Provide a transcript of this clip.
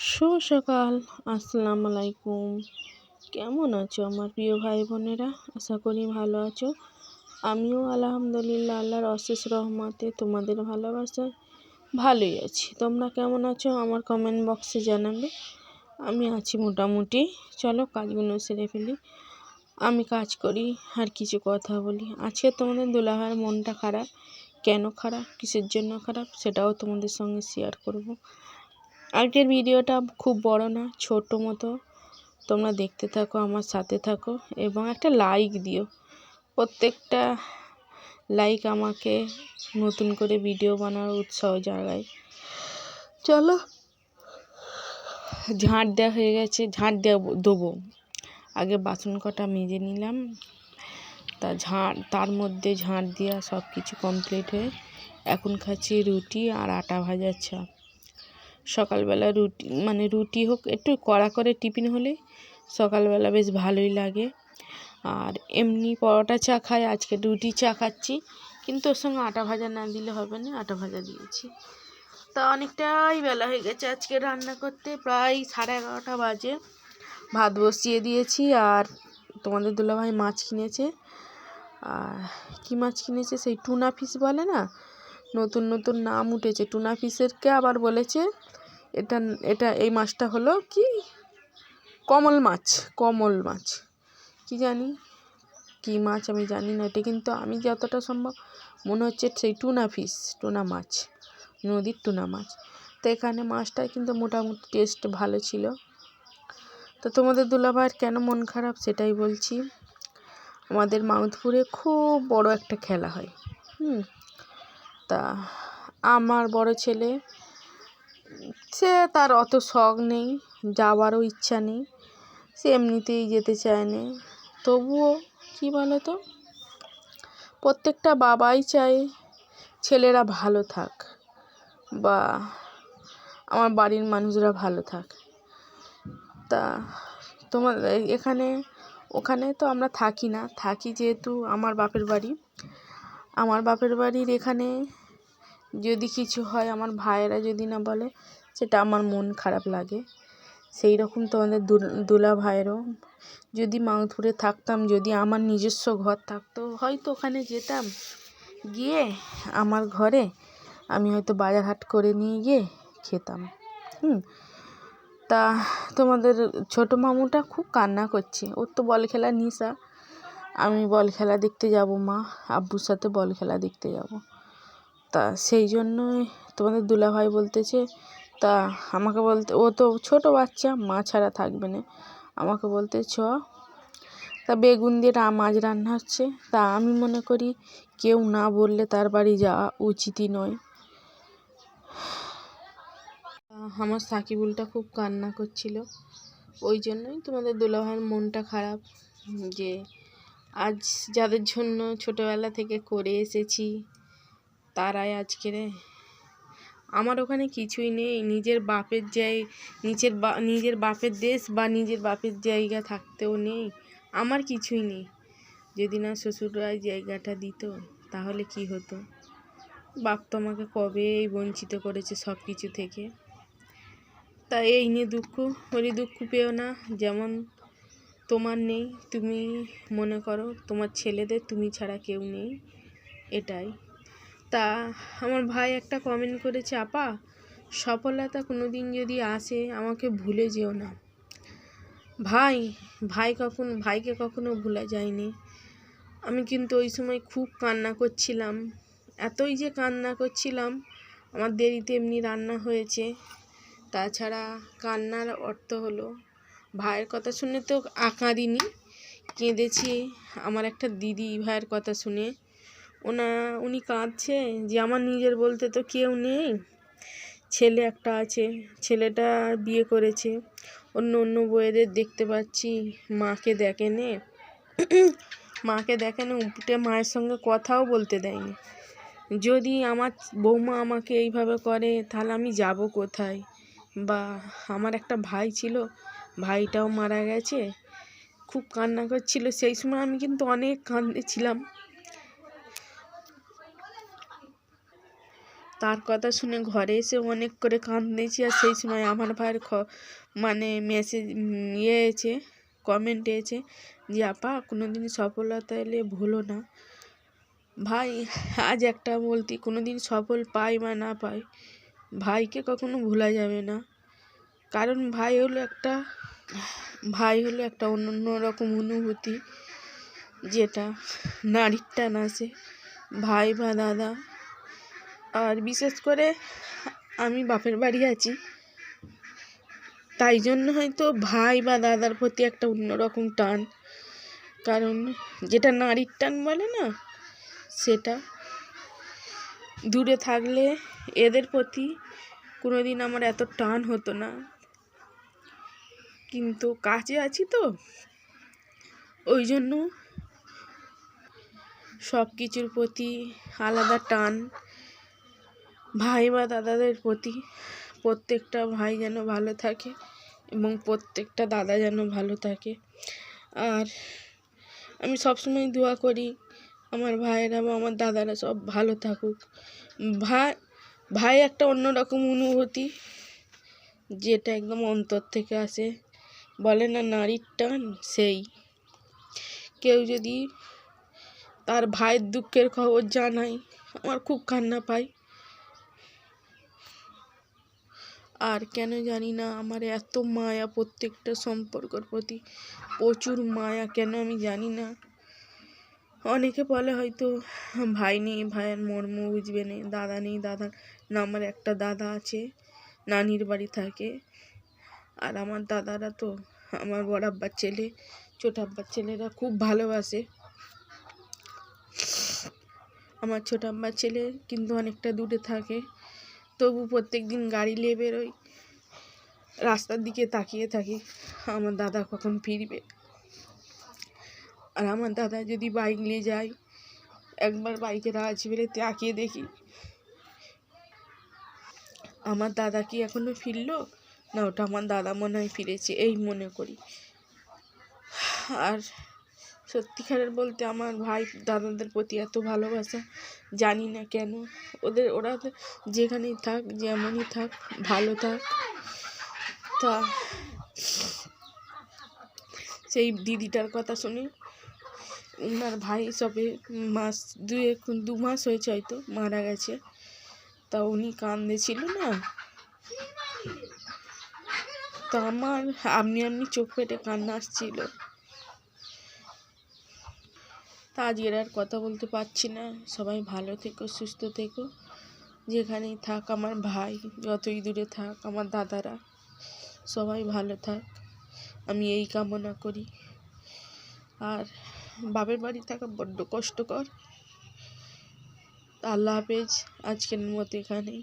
শুভ সকাল। আসসালামু আলাইকুম। কেমন আছো আমার প্রিয় ভাই বোনেরা? আশা করি ভালো আছো। আমিও আলহামদুলিল্লাহ আল্লাহর অশেষ রহমতে তোমাদের ভালোবাসায় ভালোই আছি। তোমরা কেমন আছো আমার কমেন্ট বক্সে জানাবে। আমি আছি মোটামুটি। চলো কাজগুলো সেরে ফেলি। আমি কাজ করি আর কিছু কথা বলি। আজকে তোমাদের দুলাভাইয়ের মনটা খারাপ। কেন খারাপ, কিসের জন্য খারাপ, সেটাও তোমাদের সঙ্গে শেয়ার করব। আজকের ভিডিওটা খুব বড় না, ছোট মতো। তোমরা দেখতে থাকো, আমার সাথে থাকো এবং একটা লাইক দিও। প্রত্যেকটা লাইক আমাকে নতুন করে ভিডিও বানানোর উৎসাহ জাগায়। চলো, ঝাঁট দেওয়া হয়ে গেছে, ঝাঁট দেবো। আগে বাসন কটা মেজে নিলাম, তার মধ্যে ঝাঁট দেওয়া সব কিছু কমপ্লিট হয়ে এখন খাচ্ছি রুটি আর আটা ভাজার চাপ। সকালবেলা রুটি হোক, একটু কড়া করে টিফিন হলে সকালবেলা বেশ ভালোই লাগে। আর এমনি পরোটা চা খাই, আজকে রুটি চা খাচ্ছি, কিন্তু ওর সঙ্গে আটা ভাজা না দিলে হবে না, আটা ভাজা দিয়েছি। তা অনেকটাই বেলা হয়ে গেছে আজকে রান্না করতে, প্রায় 11:30 বাজে। ভাত বসিয়ে দিয়েছি। আর তোমাদের দুলাভাই মাছ কিনেছে। আর কী মাছ কিনেছে, সেই টুনা ফিশ বলে না, নতুন নতুন নাম উঠেছে টুনা ফিশেরকে। আবার বলেছে এই মাছটা হলো কি কমল মাছ কি জানি কি মাছ, আমি জানি না। এটা কিন্তু আমি যতটা সম্ভব মনে হচ্ছে সেই টুনা মাছ, নদীর টুনা মাছ। তো এখানে মাছটা কিন্তু মোটামুটি টেস্ট ভালো ছিল। তো তোমাদের দুলাভাইয়ের কেন মন খারাপ সেটাই বলছি। আমাদের মাউথপুরে খুব বড় একটা খেলা হয়। তা আমার বড় ছেলে, সে তার অত শখ নেই, যাওয়ারও ইচ্ছা নেই, সে এমনিতেই যেতে চায় না। তবুও কি বলো তো, প্রত্যেকটা বাবাই চায় ছেলেরা ভালো থাক বা আমার বাড়ির মানুষরা ভালো থাক। তা তোমার ওখানে তো আমরা থাকি না, থাকি যেহেতু আমার বাপের বাড়ির এখানে যদি কিছু হয়, আমার ভাইয়েরা যদি না বলে, সেটা আমার মন খারাপ লাগে। সেই রকম তোমাদের দুলা ভাইয়েরও। যদি মাউথপুরে থাকতাম, যদি আমার নিজস্ব ঘর থাকতো, হয়তো ওখানে যেতাম, গিয়ে আমার ঘরে আমি হয়তো বাজার হাট করে নিয়ে গিয়ে খেতাম। তা তোমাদের ছোট মামুটা খুব কান্না করছে, ওর তো বল খেলার নেশা। আমি বল খেলা দেখতে যাব, মা আব্বুর সাথে বল খেলা দেখতে যাব। তা সেই জন্যই তোমাদের দুলাভাই বলতেছে, তা আমাকে ও তো ছোট বাচ্চা, মা ছাড়া থাকবে না, আমাকে বলতে তা বেগুন দিয়ে মাছ রান্না হচ্ছে। তা আমি মনে করি কেউ না বললে তার বাড়ি যাওয়া উচিতই নয়। আমার সাকিবুলটা খুব কান্না করছিল, ওই জন্যই তোমাদের দুলাভাইয়ের মনটা খারাপ, যে আজ যাদের জন্য ছোটোবেলা থেকে করে এসেছি তারাই আজকে আমার ওখানে কিছুই নেই। নিজের বাপের দেশ বা নিজের বাপের জায়গা থাকতেও নেই, আমার কিছুই নেই। যদি না শ্বশুররাই জায়গাটা দিত তাহলে কি হতো। বাপ তো আমাকে কবেই বঞ্চিত করেছে সব কিছু থেকে। তাই এই নিয়ে দুঃখ পেও না, যেমন তোমার নেই, তুমি মনে করো তোমার ছেলেদের তুমি ছাড়া কেউ নেই, এটাই। তা আমার ভাই একটা কমেন্ট করেছে, আপা সফলতা কোনো দিন যদি আসে আমাকে ভুলে যেও না। ভাইকে কখনো ভুলা যায়নি। আমি কিন্তু ওই সময় খুব কান্না করছিলাম, এতই যে কান্না করছিলাম, আমার দেরিতে এমনি রান্না হয়েছে। তাছাড়া কান্নার অর্থ হলো, ভাইয়ের কথা শুনে তো কাঁদিনি, কেঁদেছি আমার একটা দিদি ভাইয়ের কথা শুনে। উনি কাঁদছে যে আমার নিজের বলতে তো কেউ নেই, ছেলে একটা আছে, ছেলেটা বিয়ে করেছে, অন্য বউয়েদের দেখতে পাচ্ছি, মাকে দেখেনে উঠে মায়ের সঙ্গে কথাও বলতে দেয়নি। যদি আমার বৌমা আমাকে এইভাবে করে তাহলে আমি যাব কোথায়? বা আমার একটা ভাই ছিল, ভাইটাও মারা গেছে, খুব কান্না করছিল সেই সময়, আমি কিন্তু অনেক কাঁদেছিলাম। তার কথা শুনে ঘরে এসে অনেক করে কাঁদিয়েছি। আর সেই সময় আমার ভাইয়ের মানে মেসেজ এসে কমেন্ট এসেছে যে আপা কোনোদিন সফলতা এলে ভুলো না। ভাই আজ একটা বলতি, কোনোদিন সফল পাই বা না পাই, ভাইকে কখনো ভোলা যাবে না। কারণ ভাই হলো একটা অন্যরকম অনুভূতি, যেটা নারীর টান আসে ভাই বা দাদা। আর বিশেষ করে আমি বাপের বাড়ি আছি, তাই জন্য হয়তো ভাই বা দাদার প্রতি একটা অন্যরকম টান। কারণ যেটা নারীর টান বলে না, সেটা দূরে থাকলে এদের প্রতি কোনোদিন আমার এত টান হতো না, কিন্তু কাছে আছি তো ওই জন্য সব কিছুর প্রতি আলাদা টান। ভাই বা দাদাদের প্রতি প্রত্যেকটা ভাই যেন ভালো থাকে এবং প্রত্যেকটা দাদা যেন ভালো থাকে। আর আমি সবসময় দোয়া করি আমার ভাইয়েরা বা আমার দাদারা সব ভালো থাকুক। ভাই একটা অন্যরকম অনুভূতি, যেটা একদম অন্তর থেকে আসে। বলে না নারীর টান, সেই। কেউ যদি তার ভাইয়ের দুঃখের খবর জানায়, আমার খুব কান্না পায়। আর কেন জানি না আমার এত মায়া প্রত্যেকটা সম্পর্কের প্রতি, প্রচুর মায়া, কেন আমি জানি না। অনেকে বলে হয়তো ভাই নেই ভাইয়ের মর্ম বুঝবে না, দাদা নেই দাদার না। আমার একটা দাদা আছে, নানির বাড়ি থাকে। আর আমার দাদারা তো আমার বড় আব্বার ছেলে, ছোট আব্বার ছেলেরা খুব ভালোবাসে। আমার ছোট আব্বার ছেলে কিন্তু অনেকটা দূরে থাকে, তবু প্রত্যেক দিন গাড়ি নিয়ে বেরোই, রাস্তার দিকে তাকিয়ে থাকি আমার দাদা কখন ফিরবে। আর আমার দাদা যদি বাইক নিয়ে যায়, একবার বাইকের আওয়াজ বেড়ে তাকিয়ে দেখি আমার দাদা কি এখনো ফিরলো না, ওটা আমার দাদা মনে হয় ফিরেছে, এই মনে করি। আর সত্যিকারের বলতে আমার ভাই দাদাদের প্রতি এত ভালোবাসা, জানি না কেন। ওরা যেখানেই থাক, যেমনই থাক, ভালো থাক। তা সেই দিদিটার কথা শুনে, ওনার ভাই সবে দু মাস হয়েছে হয়তো মারা গেছে। তা উনি কাঁদছিল না, তো আমার আপনি চোখ পেটে কান্না আসছিল। তা আজকের আর কথা বলতে পারছি না। সবাই ভালো থেকো, সুস্থ থেকো, যেখানেই থাক আমার ভাই, যতই দূরে থাক আমার দাদারা সবাই ভালো থাক, আমি এই কামনা করি। আর বাপের বাড়ি থাকা বড্ড কষ্টকর। আল্লাহ হাফেজ, আজকের মতো এখানেই।